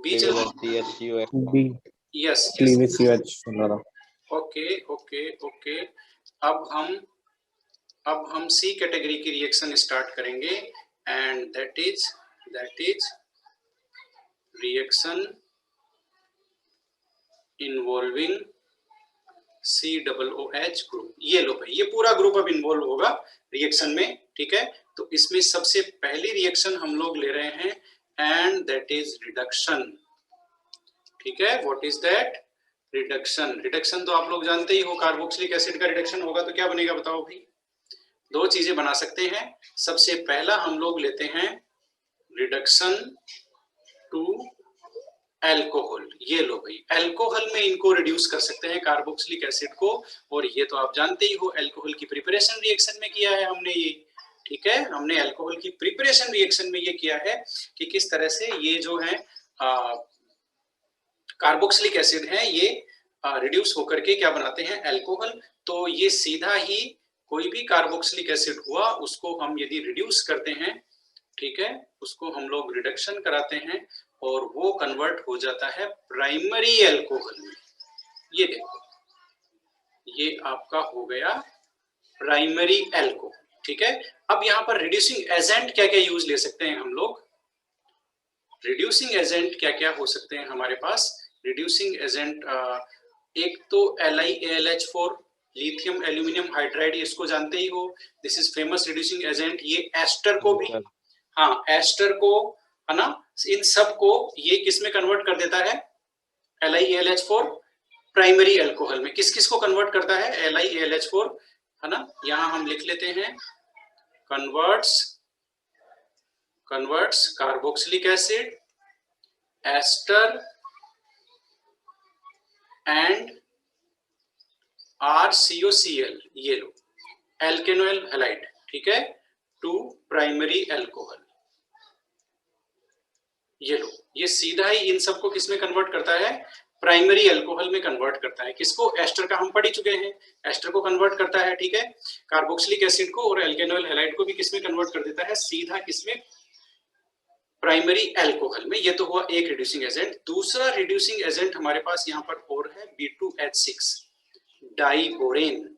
बीच B yes cleavage CH सुन रहा था। Okay okay okay. अब हम सी कैटेगरी की रिएक्शन स्टार्ट करेंगे and that is reaction involving COOH group. ये लो भाई, ये पूरा ग्रुप अब इन्वॉल्व होगा रिएक्शन में, ठीक है। तो इसमें सबसे पहली रिएक्शन हम लोग ले रहे हैं एंड दैट इज रिडक्शन, ठीक है। What is that? Reduction. Reduction तो आप लोग जानते ही हो, कार्बोक्सिलिक एसिड का रिडक्शन होगा तो क्या बनेगा बताओ भाई? दो चीजें बना सकते हैं। सबसे पहला हम लोग लेते हैं रिडक्शन टू अल्कोहल। ये लो भाई, अल्कोहल में इनको रिड्यूस कर सकते हैं कार्बोक्सिलिक एसिड को, और ये तो आप जानते ही हो अल्कोहल की प्रिपरेशन रिएक्शन में किया है हमने ये, ठीक है। हमने अल्कोहल की प्रिपरेशन रिएक्शन में ये किया है कि किस तरह से ये जो है कार्बोक्सिलिक एसिड है, ये रिड्यूस होकर के क्या बनाते हैं? अल्कोहल। तो ये सीधा ही कोई भी कार्बोक्सिलिक एसिड हुआ उसको हम यदि रिड्यूस करते हैं, ठीक है, उसको हम लोग रिडक्शन कराते हैं और वो कन्वर्ट हो जाता है प्राइमरी अल्कोहल में। ये देखो, ये आपका हो गया प्राइमरी अल्कोहल, ठीक है। अब यहाँ पर रिड्यूसिंग एजेंट क्या क्या यूज ले सकते हैं हम लोग? रिड्यूसिंग एजेंट क्या क्या हो सकते हैं हमारे पास? रिड्यूसिंग एजेंट एक तो LiAlH4, लिथियम एल्यूमिनियम हाइड्राइड, इसको जानते ही हो, this is famous reducing agent. ये एस्टर को भी, हाँ एस्टर को, है ना, इन सब को ये किस में कन्वर्ट कर देता है? LiAlH4 प्राइमरी अल्कोहल में। किस किस को कन्वर्ट करता है? LiAlH4, है ना। यहां हम लिख लेते हैं converts carboxylic acid, ester and RCOCl, ये लो एल्केनोइल हैलाइड, ठीक है, टू प्राइमरी अल्कोहल। ये लो, ये सीधा ही इन सबको किस में कन्वर्ट करता है? प्राइमरी अल्कोहल में कन्वर्ट करता है। किसको? एस्टर का हम पढ़ ही चुके हैं, एस्टर को कन्वर्ट करता है, ठीक है। कार्बोक्सिलिक एसिड को और एल्केनोइल हैलाइड को भी किस में कन्वर्ट कर देता है? सीधा किसमें? प्राइमरी अल्कोहल में। ये तो हुआ एक रिड्यूसिंग एजेंट। दूसरा रिड्यूसिंग एजेंट हमारे पास यहाँ पर और है B2H6 डाइबोरेन।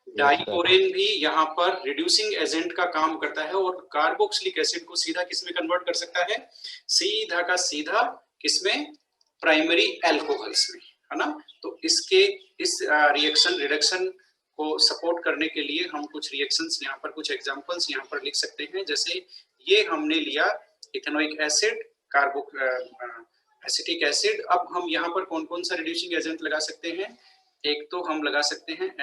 डाइबोरेन भी यहाँ पर रिड्यूसिंग एजेंट का काम करता है और कार्बोक्सिलिक एसिड को सीधा किसमें कन्वर्ट कर सकता है? सीधा का सीधा किसमें? प्राइमरी अल्कोहल्स में, है ना। तो इसके इस रिएक्शन रिडक्शन को सपोर्ट करने के लिए हम कुछ रिएक्शंस यहाँ पर, कुछ एग्जांपल्स यहाँ पर लिख सकते हैं। जैसे ये हमने लिया इथेनोइक एसिड, कार्बो एसिटिक एसिड। अब हम यहाँ पर कौन कौन सा रिड्यूसिंग एजेंट लगा सकते हैं? एक तो हम लगा सकते हैं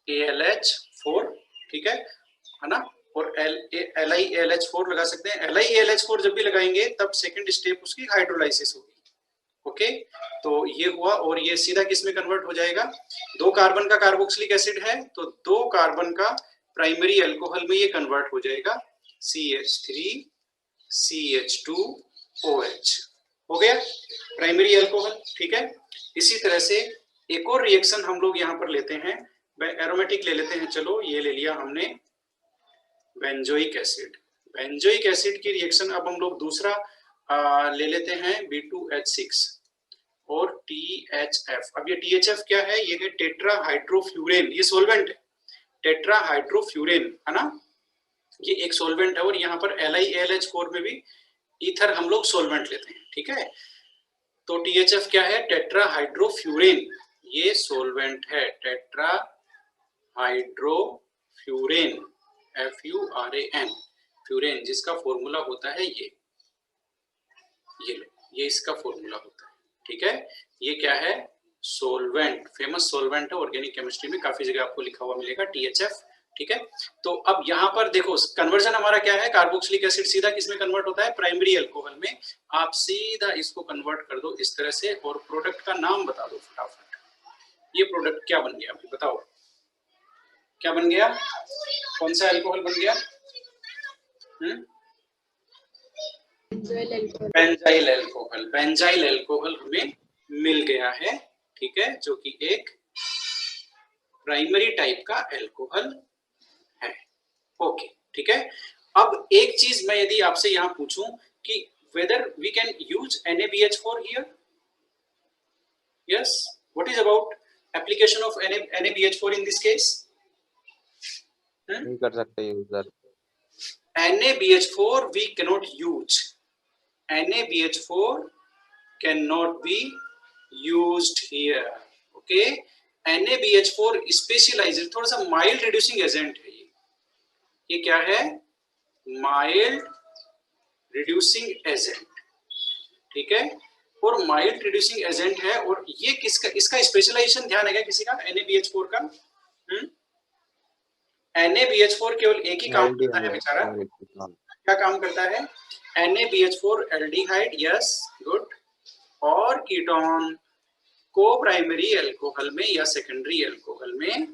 LiAlH4, ठीक है ना, और LiAlH4 लगा सकते हैं। LiAlH4 जब भी लगाएंगे तब सेकंड स्टेप उसकी हाइड्रोलाइसिस होगी, ओके। तो ये हुआ, और ये सीधा किस में कन्वर्ट हो जाएगा? 2 कार्बन का कार्बोक्सिलिक एसिड है तो 2 कार्बन का प्राइमरी अल्कोहल में ये कन्वर्ट हो जाएगा CH3CH2OH, हो गया प्राइमरी अल्कोहल, ठीक है। इसी तरह से एक और रिएक्शन हम लोग यहाँ पर लेते हैं, एरोमेटिक ले लेते हैं। चलो ये ले लिया हमने बेंजोइक एसिड। बेंजोइक एसिड की रिएक्शन अब हम लोग दूसरा ले लेते हैं B2H6 और THF। अब ये THF क्या है? ये है टेट्राहाइड्रोफ्यूरेन, ये सोल्वेंट है, टेट्राहाइड्रोफ्यूरेन, है ना, ये एक सोल्वेंट है। और यहाँ पर LiAlH4 में भी ईथर हम लोग सोल्वेंट लेते हैं, ठीक है। तो THF क्या है? टेट्राहाइड्रोफ्यूरेन, ये सोल्वेंट है, टेट्राहाइड्रोफ्यूरेन, FURAN, फ्यूरेन, जिसका फॉर्मूला होता है ये लो, ये इसका फॉर्मूला होता है, ठीक है। ये क्या है? सोल्वेंट, फेमस सोल्वेंट है ऑर्गेनिक केमिस्ट्री में, काफी जगह आपको लिखा हुआ मिलेगा THF, ठीक है। तो अब यहाँ पर देखो कन्वर्जन हमारा क्या है? कार्बोक्सिलिक एसिड सीधा किसमें कन्वर्ट होता है? प्राइमरी अल्कोहल में। आप सीधा इसको कन्वर्ट कर दो इस तरह से, और प्रोडक्ट का नाम बता दो फटाफट। ये प्रोडक्ट क्या बन गया बताओ? क्या बन गया? कौन सा अल्कोहल बन गया? Benzyl alcohol. बेंजाइल अल्कोहल हमें मिल गया है, ठीक है, जो कि एक प्राइमरी टाइप का अल्कोहल है, ओके, ठीक है। अब एक चीज मैं यदि आपसे यहाँ पूछूं कि whether we can use NaBH4 here? Yes. What is about application of NaBH4 in this case? नहीं कर सकते user. NaBH4 we cannot use. NaBH4 cannot be used here. Okay. NaBH4 specialised, थोड़ा सा माइल्ड रिड्यूसिंग एजेंट है ये क्या है? Mild reducing agent, ठीक है। और माइल्ड रिड्यूसिंग एजेंट है, और ये किसका, इसका स्पेशलाइजेशन ध्यान है क्या किसी का? NaBH4 का। NaBH4 केवल एक ही काम करता है बेचारा। क्या काम करता है? NaBH4 एल्डिहाइड, यस गुड, और कीटोन को प्राइमरी एल्कोहल में या सेकेंडरी एल्कोहल में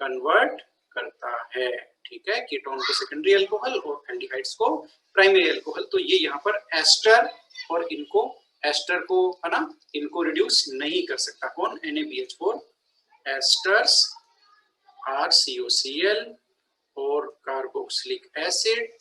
कन्वर्ट करता है, ठीक है। कीटोन को सेकेंडरी एल्कोहल और एल्डिहाइड्स को प्राइमरी एल्कोहल। तो ये यहाँ पर एस्टर, और इनको एस्टर को है ना, इनको रिड्यूस नहीं कर सकता कौन? NaBH4। एस्टर्स RCOCl और कार्बोक्सिलिक एसिड,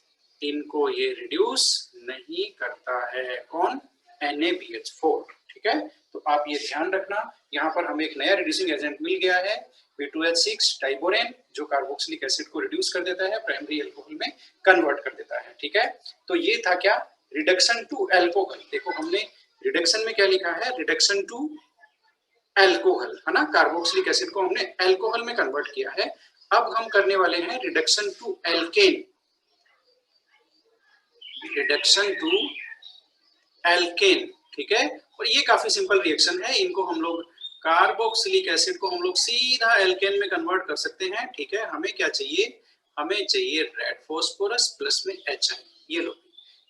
इनको ये रिड्यूस नहीं करता है कौन? NaBH4, ठीक है। तो आप ये ध्यान रखना, यहाँ पर हमें एक नया रिड्यूसिंग एजेंट मिल गया है B2H6 डाइबोरेन, जो कार्बोक्सिलिक एसिड को रिड्यूस कर देता है, प्राइमरी एल्कोहल में कन्वर्ट कर देता है, ठीक है। तो ये था क्या? Reduction to alcohol. देखो हमने रिडक्शन में क्या लिखा है? रिडक्शन टू एल्कोहल, है ना। कार्बोक्सिलिक एसिड को हमने एल्कोहल में कन्वर्ट किया है। अब हम करने वाले हैं reduction to alkane. Reduction to alkane, ठीक है। और ये काफी सिंपल रिएक्शन है, इनको हम लोग कार्बोक्सिलिक एसिड को हम लोग सीधा एल्केन में कन्वर्ट कर सकते हैं, ठीक है। हमें क्या चाहिए? हमें चाहिए रेड फास्फोरस प्लस में HI। ये लो,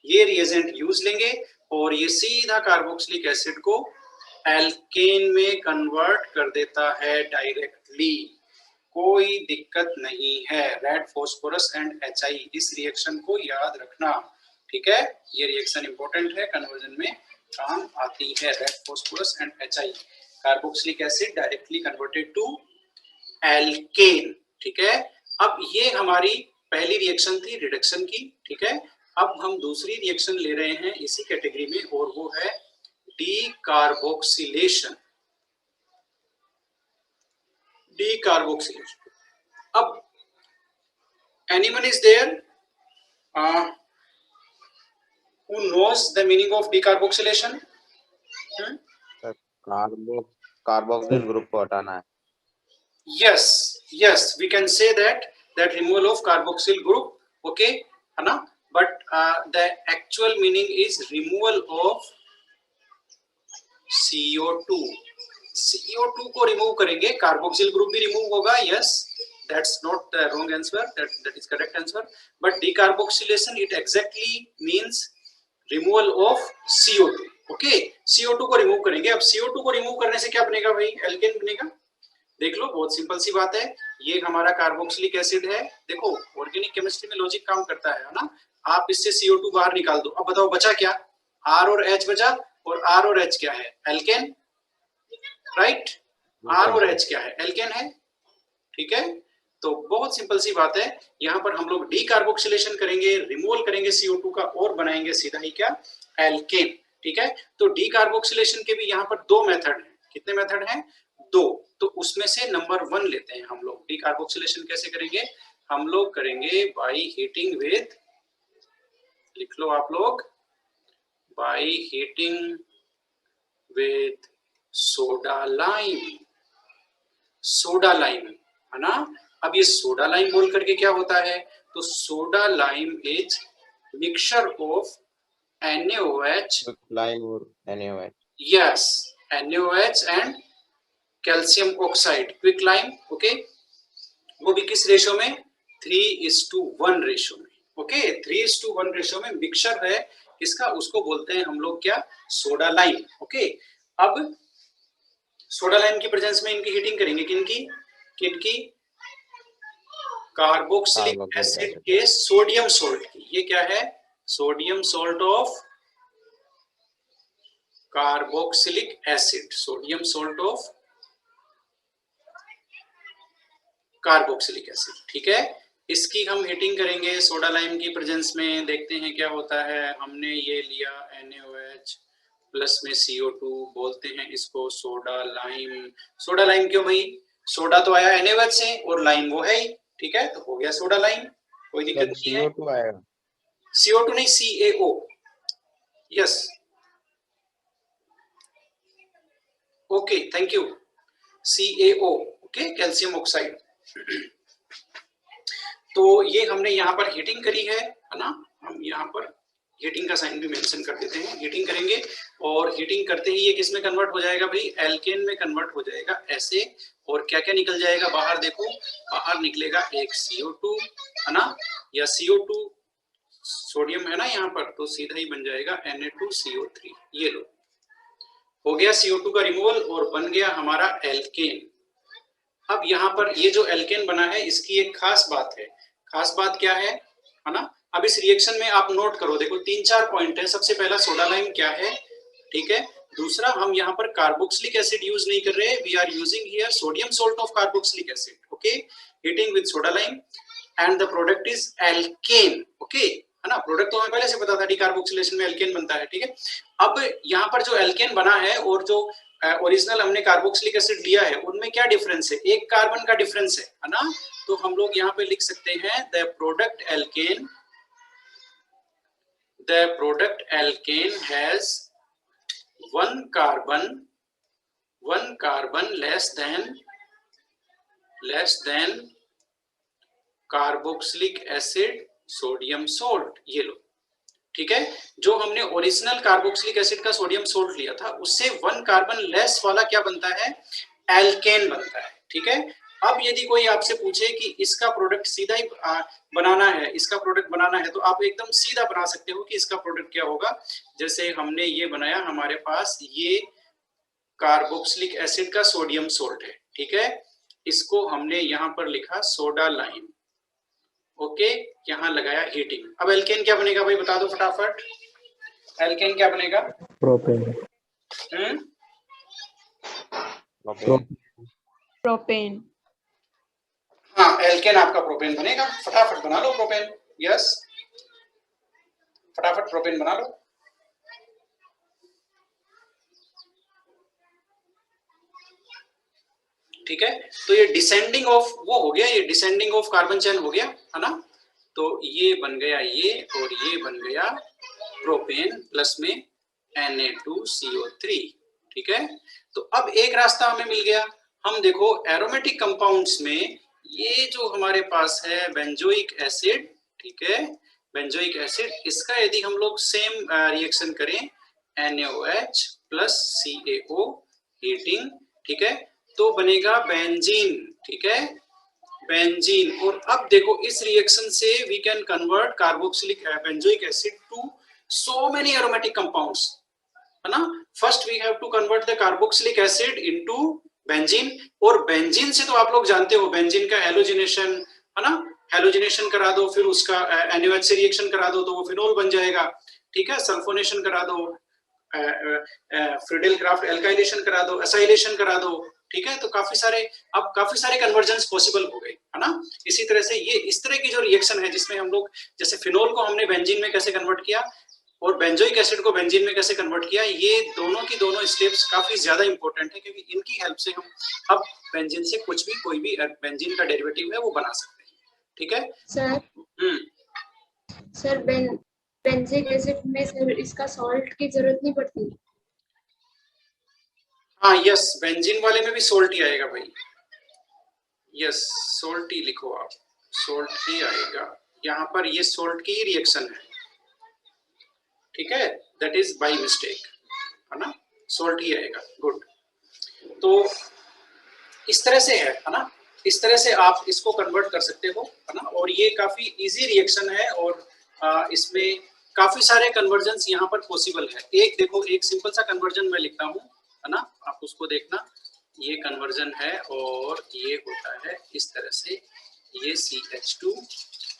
ये रिएजेंट यूज लेंगे और ये सीधा कार्बोक्सिलिक एसिड को एल्केन में कन्वर्ट कर देता है डायरेक्टली, कोई दिक्कत नहीं है। रेड फास्फोरस एंड HI, इस रिएक्शन को याद रखना, ठीक है। ये रिएक्शन इंपॉर्टेंट है, कन्वर्जन में काम आती है। Red phosphorus and HI, carboxylic acid directly converted to alkane, ठीक है। अब ये हमारी पहली रिएक्शन थी रिडक्शन की, ठीक है। अब हम दूसरी रिएक्शन ले रहे हैं इसी कैटेगरी में, और वो है डीकार्बोक्सिलेशन। डीकार्बोक्सिलेशन। अब anyone is there who knows the meaning of decarboxylation? Carboxyl group को हटाना है। Yes, yes, we can say that removal of carboxyl group, okay, है ना। But the actual meaning is removal of CO2। CO2 को remove करेंगे, carboxyl group भी remove होगा। Yes, that's not the wrong answer, that is correct answer. But decarboxylation, it exactly means removal of CO2, okay. CO2 को remove करेंगे। अब CO2 को remove करने से क्या बनेगा भाई? एल्केन बनेगा। देख लो, बहुत सिंपल सी बात है। ये हमारा कार्बोक्सिलिक एसिड है। देखो ऑर्गेनिक केमिस्ट्री में लॉजिक काम करता है ना। आप इससे CO2 बाहर निकाल दो, अब बताओ बचा क्या? R और H बचा, और R और H क्या है? Alkane, right. R और H क्या है? एल्केन है, ठीक है। तो बहुत सिंपल सी बात है, यहाँ पर हम लोग डीकार्बोक्सिलेशन करेंगे, रिमूवल करेंगे CO2 का, और बनाएंगे सीधा ही क्या? एल्केन, ठीक है। तो डीकार्बोक्सिलेशन के भी यहाँ पर दो मेथड हैं। कितने मेथड हैं? दो। तो उसमें से नंबर 1 लेते हैं हम लोग। डीकार्बोक्सिलेशन कैसे करेंगे? हम लोग करेंगे बाई हीटिंग विद, लिख लो आप लोग, by heating with soda lime. Soda lime, है ना। अब ये सोडा लाइम बोल करके क्या होता है? तो soda lime is mixture of NaOH, lime और NaOH, yes, NaOH and calcium oxide, quick lime, okay. वो भी किस रेशो में? 3:1 रेशो में, ओके। 3:1 रेशो में मिक्सचर है इसका, उसको बोलते हैं हम लोग क्या? Soda lime, okay. अब सोडा लाइम की प्रेजेंस में इनकी हीटिंग करेंगे, किनकी? किनकी? कार्बोक्सिलिक एसिड के सोडियम सोल्ट की। ये क्या है? Sodium salt of carboxylic acid, sodium salt of carboxylic acid, ठीक है। इसकी हम हीटिंग करेंगे सोडा लाइम की प्रेजेंस में, देखते हैं क्या होता है। हमने ये लिया NaOH प्लस में CO2, बोलते हैं इसको सोडा लाइम। सोडा लाइम क्यों भाई? सोडा तो आया NaOH से और लाइम वो है ही, ठीक है, तो हो गया सोडा लाइम, कोई दिक्कत सर नहीं है। CO2 आएगा। CO2 नहीं, CaO। Yes, okay, thank you. CaO, okay, calcium oxide. तो ये हमने यहाँ पर हीटिंग करी है ना। हम यहाँ पर हीटिंग का साइन भी मेंशन कर देते हैं। हीटिंग करेंगे और हीटिंग करते ही ये किस में कन्वर्ट हो जाएगा भाई? एल्केन में कन्वर्ट हो जाएगा ऐसे। और क्या क्या निकल जाएगा बाहर? देखो, बाहर निकलेगा एक CO2 है ना, या CO2 सोडियम है ना यहाँ पर, तो सीधा ही बन जाएगा Na2CO3। ये लो, हो गया CO2 का रिमूवल और बन गया हमारा एल्केन। अब यहाँ पर ये जो एल्केन बना है इसकी एक खास बात है। खास बात क्या है ना? अब इस रिएक्शन में आप नोट करो, देखो 3-4 पॉइंट है। सबसे पहला सोडा लाइम क्या है, ठीक है। दूसरा, हम यहाँ पर कार्बोक्सिलिक एसिड यूज नहीं कर रहे, we are using here sodium salt of carboxylic acid, okay. Heating with soda lime and the product is alkane, okay, है ना। प्रोडक्ट तो हमें पहले से पता था, डिकार्बोक्सिलेशन में एल्केन बनता है, ठीक है। अब यहाँ पर जो एल्केन बना है और जो ओरिजिनल हमने कार्बोक्सिलिक एसिड लिया है, उनमें क्या डिफरेंस है? एक कार्बन का डिफरेंस है ना। तो हम लोग यहाँ पे लिख सकते हैं the product alkane has one carbon less than carboxylic acid sodium salt. ये लो, ठीक है। जो हमने ओरिजिनल कार्बोक्सिलिक एसिड का सोडियम सोल्ट लिया था, उससे 1 कार्बन लेस वाला क्या बनता है? एल्केन बनता है, ठीक है। अब यदि कोई आपसे पूछे कि इसका प्रोडक्ट सीधा ही बनाना है, इसका प्रोडक्ट बनाना है, तो आप एकदम सीधा बना सकते हो कि इसका प्रोडक्ट क्या होगा। जैसे हमने ये बनाया, हमारे पास ये कार्बोक्सिलिक एसिड का सोडियम सोल्ट है, ठीक है। इसको हमने यहाँ पर लिखा सोडा लाइम, ओके, यहाँ लगाया हीटिंग। अब एल्केन क्या बनेगा भाई, बता दो फटाफट। एल्केन क्या बनेगा? प्रोपेन। प्रोपेन। हाँ, एल्केन आपका प्रोपेन बनेगा। फटाफट बना लो प्रोपेन। यस, फटाफट प्रोपेन बना लो। ठीक है, तो ये डिसेंडिंग ऑफ वो हो गया, ये डिसेंडिंग ऑफ कार्बन चेन हो गया, है ना। तो ये बन गया ये, और ये बन गया प्रोपेन प्लस में Na2CO3, ठीक है। तो अब एक रास्ता हमें मिल गया। हम देखो एरोमेटिक कंपाउंड्स में ये जो हमारे पास है बेंजोइक एसिड, ठीक है, बेंजोइक एसिड, इसका यदि हम लोग सेम रिएक्शन करें NaOH प्लस CaO हीटिंग, ठीक है, तो बनेगा बेंजीन, ठीक है, बेंजीन। और अब देखो इस रिएक्शन से we can convert carboxylic benzoic acid to so many aromatic compounds, है ना। First we have to convert the carboxylic acid into benzene, और बेंजीन से तो आप लोग जानते हो बेंजीन का हेलोजिनेशन, है ना, हेलोजिनेशन करा दो, फिर उसका NaOH से रिएक्शन करा दो तो वो फिनोल बन जाएगा, ठीक है। सल्फोनेशन करा दो, फ्रीडेल क्राफ्ट एल्काइलेशन करा दो, एसाइलेशन करा दो, ठीक है। तो काफी सारे कन्वर्जन्स पॉसिबल हो गए, है ना। इसी तरह से ये इस तरह की जो रिएक्शन है जिसमें हम लोग जैसे फिनोल को हमने बेंजीन में कैसे कन्वर्ट किया और बेंजोइक एसिड को बेंजीन में कैसे कन्वर्ट किया, ये दोनों की दोनों स्टेप्स काफी ज्यादा इंपॉर्टेंट है, क्योंकि इनकी हेल्प से हम अब बेंजीन से कुछ भी कोई भी बेंजीन का डेरिवेटिव है वो बना सकते हैं, ठीक है सर बेंजिक एसिड में सर इसका सॉल्ट की जरूरत नहीं पड़ती? हाँ यस, बेंजीन वाले में भी सोल्ट ही आएगा भाई। यस, सोल्ट ही लिखो आप, सोल्ट ही आएगा यहाँ पर। ये सोल्ट की ही रिएक्शन है, ठीक है, दैट इज बाय मिस्टेक, है ना, सोल्ट ही आएगा। गुड, तो इस तरह से है ना, इस तरह से आप इसको कन्वर्ट कर सकते हो, है ना। और ये काफी इजी रिएक्शन है और इसमें काफी सारे कन्वर्जन्स यहाँ पर पॉसिबल है। एक देखो, एक सिंपल सा कन्वर्जन मैं लिखता हूँ, है ना, आप उसको देखना। ये कन्वर्जन है और ये होता है इस तरह से, ये CH2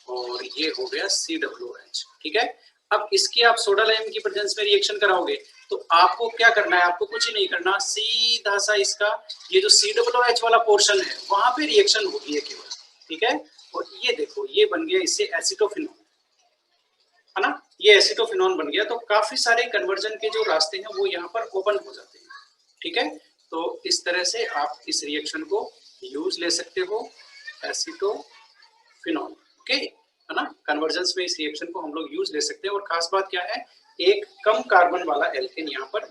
और ये हो गया COOH, ठीक है। अब इसकी आप सोडा लाइम की प्रेजेंस में रिएक्शन कराओगे तो आपको क्या करना है? आपको कुछ ही नहीं करना, सीधा सा इसका ये जो COOH वाला पोर्शन है वहां पे रिएक्शन होगी है केवल, ठीक है। और ये देखो ये बन गया इससे एसिटोफिनॉन, है ना, ये एसिटोफिनॉन बन गया। तो काफी सारे कन्वर्जन के जो रास्ते हैं वो यहाँ पर ओपन हो जाते हैं, ठीक है। तो इस तरह से आप इस रिएक्शन को यूज ले सकते हो, एसिटोफिनॉन, ओके, है ना। कन्वर्जेंस में इस रिएक्शन को हम लोग यूज ले सकते हैं। और खास बात क्या है, एक कम कार्बन वाला एल्केन यहाँ पर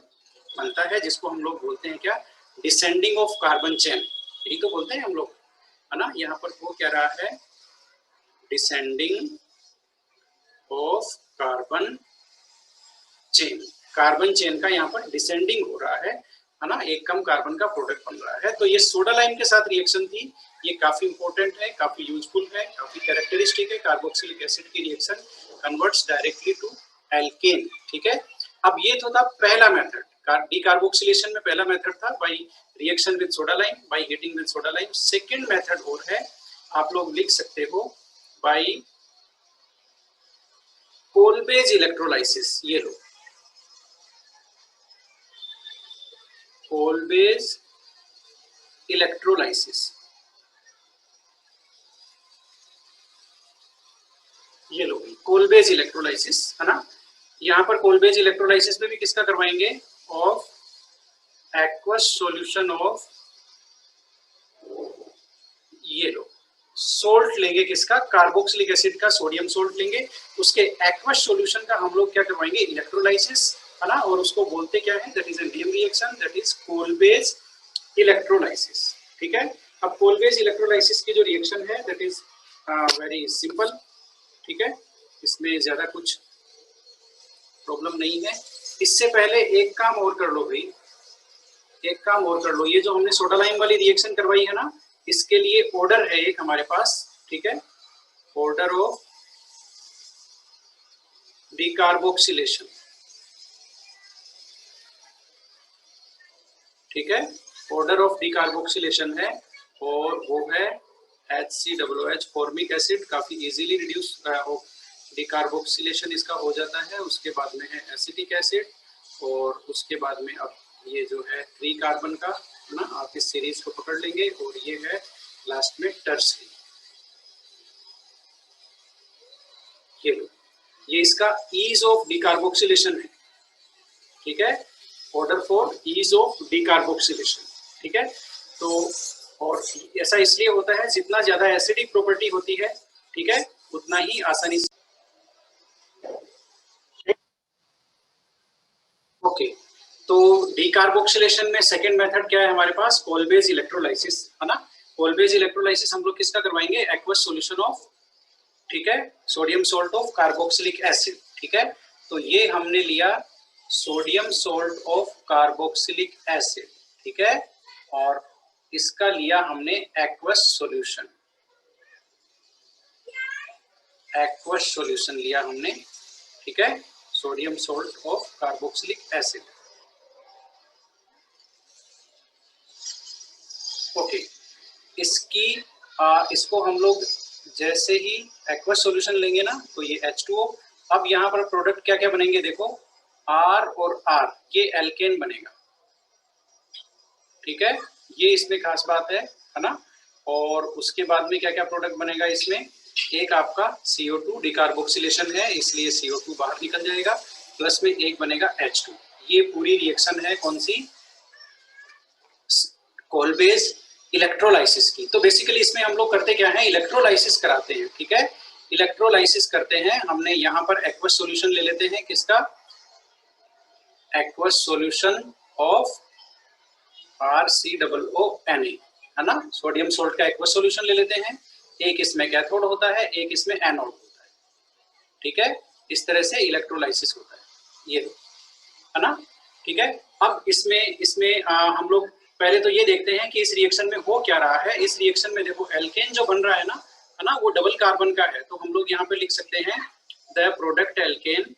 बनता है, जिसको हम लोग बोलते हैं क्या, डिसेंडिंग ऑफ कार्बन चेन, यही तो बोलते हैं हम लोग, है ना। यहाँ पर वो क्या रहा है, descending of carbon chain, carbon chain का यहाँ पर डिसेंडिंग हो रहा है ना, एक कम कार्बन का प्रोडक्ट बन रहा है। तो ये सोडा लाइम के साथ रिएक्शन थी, ये काफी इंपॉर्टेंट है, काफी यूजफुल है, काफी कैरेक्टरिस्टिक है। कार्बोक्सिलिक एसिड की reaction converts directly to alkane, ठीक है। अब ये तो था पहला मेथड, डीकार्बोक्सिलेशन में पहला मेथड था by reaction with soda lime, by heating with soda lime. Second method और है, आप लोग लिख सकते हो बाय कोलबेज इलेक्ट्रोलाइसिस, ये लो, कोलबेज इलेक्ट्रोलाइसिस, ये लो कोलबेज इलेक्ट्रोलाइसिस, है ना। यहाँ पर कोलबेज इलेक्ट्रोलाइसिस में भी किसका करवाएंगे, ऑफ एक्वस सॉल्यूशन ऑफ, ये लो सोल्ट लेंगे किसका, कार्बोक्सिलिक एसिड का, सोडियम सोल्ट लेंगे, उसके एक्वस सॉल्यूशन का हम लोग क्या करवाएंगे, इलेक्ट्रोलाइसिस, है ना। और उसको बोलते क्या है, that is a name reaction, that is Kolbe's electrolysis, ठीक है। अब कोलबेज इलेक्ट्रोलाइसिस की जो रिएक्शन है दैट इज वेरी सिंपल, ठीक है, इसमें ज्यादा कुछ प्रॉब्लम नहीं है। इससे पहले एक काम और कर लो भाई, एक काम और कर लो, ये जो हमने सोडा लाइम वाली रिएक्शन करवाई है ना, इसके लिए ऑर्डर है एक हमारे पास, ठीक है, ऑर्डर ऑफ डीकार्बोक्सिलेशन, ठीक है, ऑर्डर ऑफ डीकार्बोक्सिलेशन है, और वो है HCOOH फॉर्मिक एसिड, काफी इजीली रिड्यूस डीकार्बोक्सिलेशन इसका हो जाता है। उसके बाद में है एसिटिक एसिड, और उसके बाद में अब ये जो है 3 कार्बन का, है ना, आप इस सीरीज को पकड़ लेंगे, और ये है लास्ट में टर्सरी, ये लो, ये इसका ईज ऑफ डीकार्बोक्सिलेशन है, ठीक है, order for ease of decarboxylation, ठीक है। तो और ऐसा इसलिए होता है, जितना ज्यादा एसिडिक प्रॉपर्टी होती है, ठीक है, उतना ही आसानी से, ओके। तो डीकार्बोक्सिलेशन में सेकंड मेथड क्या है हमारे पास, कोलबेज इलेक्ट्रोलाइसिस, है ना। कोलबेज इलेक्ट्रोलाइसिस हम लोग किसका करवाएंगे, एक्वस सॉल्यूशन ऑफ, ठीक है, sodium salt of carboxylic acid, ठीक है। तो ये हमने लिया sodium salt of carboxylic acid, ठीक है, और इसका लिया हमने एक्वस सॉल्यूशन, एक्वस सॉल्यूशन लिया हमने, ठीक है, sodium salt of carboxylic acid, okay. इसकी इसको हम लोग जैसे ही एक्वस सॉल्यूशन लेंगे ना, तो ये H2O, अब यहाँ पर प्रोडक्ट क्या क्या बनेंगे देखो, R और R, ये एल्केन बनेगा, ठीक है, ये इसमें खास बात है ना। और उसके बाद में क्या क्या प्रोडक्ट बनेगा इसमें, एक आपका CO2 डिकार्बोक्सिलेशन है, इसलिए CO2 बाहर निकल जाएगा, प्लस में एक बनेगा H2। ये पूरी रिएक्शन है कौन सी, कोलबेज इलेक्ट्रोलाइसिस की। तो बेसिकली इसमें हम लोग करते क्या है, इलेक्ट्रोलाइसिस कराते हैं, ठीक है, इलेक्ट्रोलाइसिस करते हैं। हमने यहाँ पर एक्वस सॉल्यूशन ले लेते हैं, किसका, एक्वस सॉल्यूशन ऑफ RCOONA, है ना, सोडियम सोल्ट का एक्वस सॉल्यूशन ले लेते हैं। एक इसमें कैथोड होता है, एक इसमें एनोड होता है, ठीक है, इस तरह से इलेक्ट्रोलाइसिस होता है, ये है ना, ठीक है। अब इसमें हम लोग पहले तो ये देखते हैं कि इस रिएक्शन में हो क्या रहा है। इस रिएक्शन में देखो एल्केन जो बन रहा है ना, वो डबल कार्बन का है, तो हम लोग यहाँ पे लिख सकते हैं the product alkane,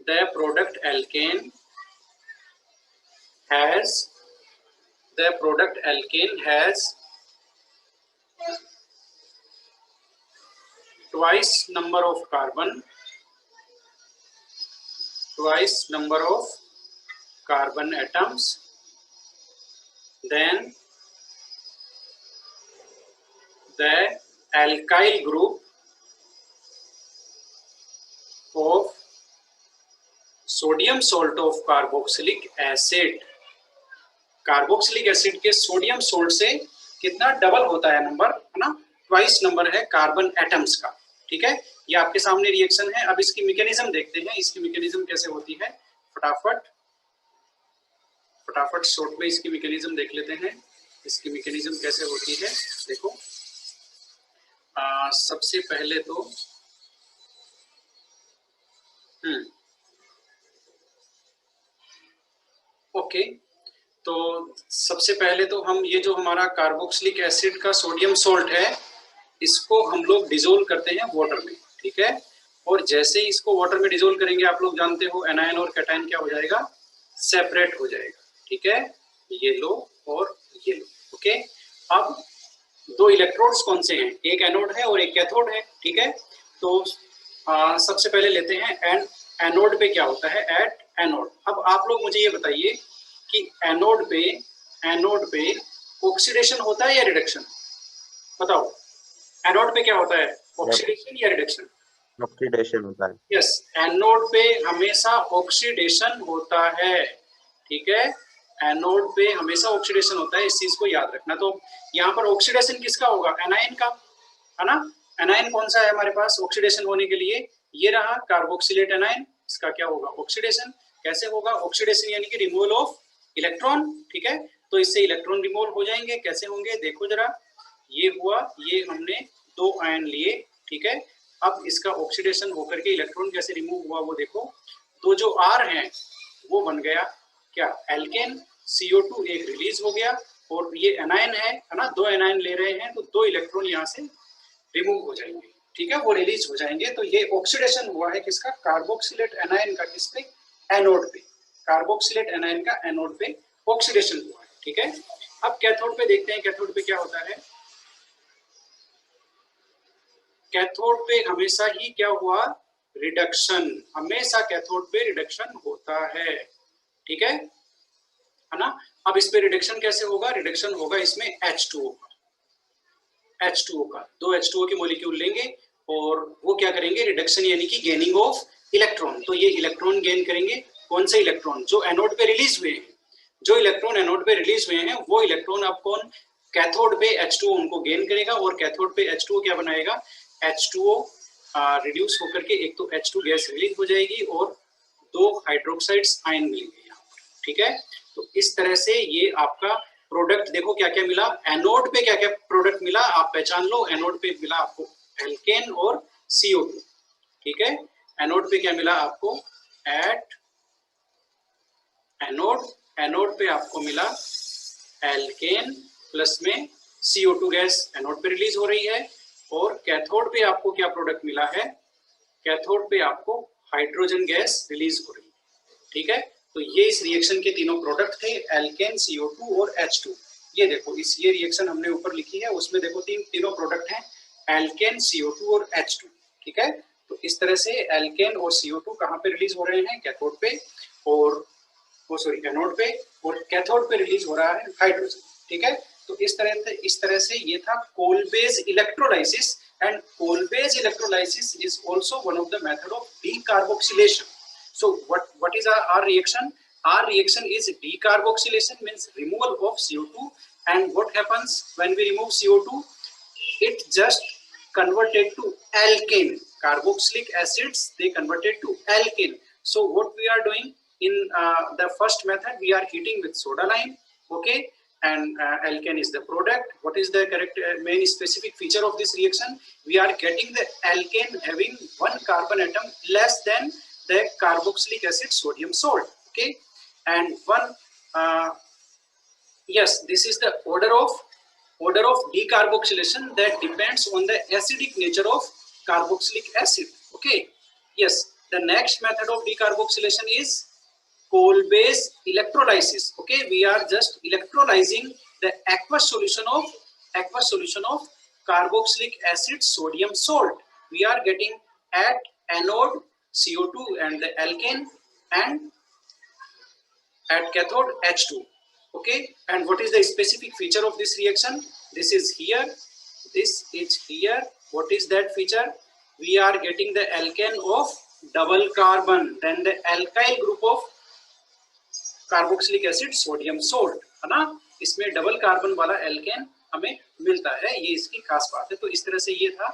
the product alkane has, the product alkane has twice number of carbon, twice number of carbon atoms than the alkyl group of sodium salt of carboxylic acid. Carboxylic acid के sodium salt से कितना double होता है number, है ना, twice number है carbon atoms का। ठीक है, ये आपके सामने रिएक्शन है। अब इसकी मैकेनिज्म देखते हैं, इसकी मैकेनिज्म कैसे होती है। फटाफट शॉर्ट में इसकी मैकेनिज्म देख लेते हैं, इसकी मैकेनिज्म कैसे होती है। देखो, सबसे पहले तो ओके, तो सबसे पहले तो हम ये जो हमारा कार्बोक्सिलिक एसिड का सोडियम सोल्ट है, इसको हम लोग डिसोल्व करते हैं वाटर में। ठीक है, और जैसे ही इसको वाटर में डिसोल्व करेंगे, आप लोग जानते हो एनायन और कैटायन क्या हो जाएगा, सेपरेट हो जाएगा। ठीक है, ये लो और ये लो। ओके, अब दो इलेक्ट्रोड्स कौन से हैं, एक एनोड है और एक कैथोड है। ठीक है, तो सबसे पहले लेते हैं एनोड पे क्या होता है, एट एनोड। अब आप लोग मुझे ये बताइए कि एनोड पे ऑक्सीडेशन होता है या रिडक्शन, बताओ। एनोड पे क्या होता है, ऑक्सीडेशन या रिडक्शन? ऑक्सीडेशन होता है। यस, एनोड पे हमेशा ऑक्सीडेशन होता है। ठीक है, एनोड पे हमेशा ऑक्सीडेशन होता है, इस चीज को याद रखना। तो यहाँ पर ऑक्सीडेशन किसका होगा, एनायन का, है ना। एनायन कौन सा है हमारे पास ऑक्सीडेशन होने के लिए, ये रहा कार्बोक्सिलेट एनायन। इसका क्या होगा, ऑक्सीडेशन। कैसे होगा ऑक्सीडेशन, यानी कि रिमूवल ऑफ इलेक्ट्रॉन। ठीक है, तो इससे इलेक्ट्रॉन रिमूव हो जाएंगे। कैसे होंगे, देखो जरा, ये हुआ, ये हमने दो आयन लिए। ठीक है, अब इसका ऑक्सीडेशन होकर के इलेक्ट्रॉन कैसे रिमूव हुआ वो देखो। तो जो R हैं वो बन गया क्या, एल्केन। CO2 एक रिलीज हो गया, और ये एनायन है ना, दो एनायन ले रहे हैं, तो दो इलेक्ट्रॉन यहाँ से रिमूव हो जाएंगे। ठीक है, वो रिलीज हो जाएंगे। तो ये ऑक्सीडेशन हुआ है किसका, कार्बोक्सिलेट एनायन का। किस पे, एनोड पे। कार्बोक्सिलेट एनायन का एनोड पे ऑक्सीडेशन हुआ है। ठीक है, अब कैथोड पे देखते हैं, कैथोड पे क्या होता है। कैथोड पे हमेशा ही क्या हुआ, रिडक्शन। हमेशा कैथोड पे रिडक्शन होता है। ठीक है ना। अब इस पे रिडक्शन कैसे होगा, रिडक्शन होगा इसमें H2O का। H2O का, दो H2O के मॉलिक्यूल लेंगे और वो क्या करेंगे, रिडक्शन यानी कि गेनिंग ऑफ इलेक्ट्रॉन। तो ये इलेक्ट्रॉन गेन करेंगे, कौन से इलेक्ट्रॉन, जो एनोड पे रिलीज हुए हैं। जो इलेक्ट्रॉन एनोड पे रिलीज हुए हैं वो इलेक्ट्रॉन अब कौन, कैथोड पे H2O उनको गेन करेगा, और कैथोड पे H2O क्या बनाएगा, H2O रिड्यूस होकर के एक तो H2 गैस रिलीज हो जाएगी और दो हाइड्रोक्साइड्स आयन मिलेंगे यहाँ पर। ठीक है, तो इस तरह से ये आपका प्रोडक्ट देखो क्या क्या मिला। एनोड पे क्या क्या प्रोडक्ट मिला आप पहचान लो। एनोड पे मिला आपको एल्केन और CO2। ठीक है, एनोड पे क्या मिला आपको, एट एनोड पे आपको मिला एल्केन प्लस में CO2 गैस एनोड पे रिलीज हो रही है। और कैथोड पे आपको क्या प्रोडक्ट मिला है, कैथोड पे आपको हाइड्रोजन गैस रिलीज हो रही है। ठीक है, तो ये इस रिएक्शन के तीनों प्रोडक्ट थे, एल्केन, CO2 और H2। ये देखो, ये रिएक्शन हमने ऊपर लिखी है, उसमें देखो तीनों प्रोडक्ट हैं, एल्केन, CO2 और H2। ठीक है, तो इस तरह से एल्केन और CO2 कहाँ पे रिलीज हो रहे हैं, कैथोड पे, और एनोड पे, और कैथोड पे रिलीज हो रहा है हाइड्रोजन। ठीक है, तो इस तरह से ये था Kolbe's electrolysis. And Kolbe's electrolysis is also one of the method of decarboxylation. So what is our reaction? Our reaction is decarboxylation, means removal of CO2. And what happens when we remove CO2? It just converted to alkane. Carboxylic acids, they converted to alkane. So what we are doing in the first method, we are heating with soda lime. Okay, and alkane is the product. What is the correct main specific feature of this reaction? We are getting the alkane having one carbon atom less than the carboxylic acid sodium salt. Okay, and one yes, this is the order of decarboxylation that depends on the acidic nature of carboxylic acid. Okay, yes, the next method of decarboxylation is coal-based electrolysis. Okay, we are just electrolyzing the aqueous solution of carboxylic acid sodium salt. We are getting at anode CO2 and the alkane, and at cathode H2. Okay, and what is the specific feature of this reaction? This is here this is here. What is that feature? We are getting the alkane of double carbon, then the alkyl group of carboxylic acid sodium salt, है ना। इसमें double carbon वाला alkene हमें मिलता है, ये इसकी खास बात है। तो इस तरह से ये था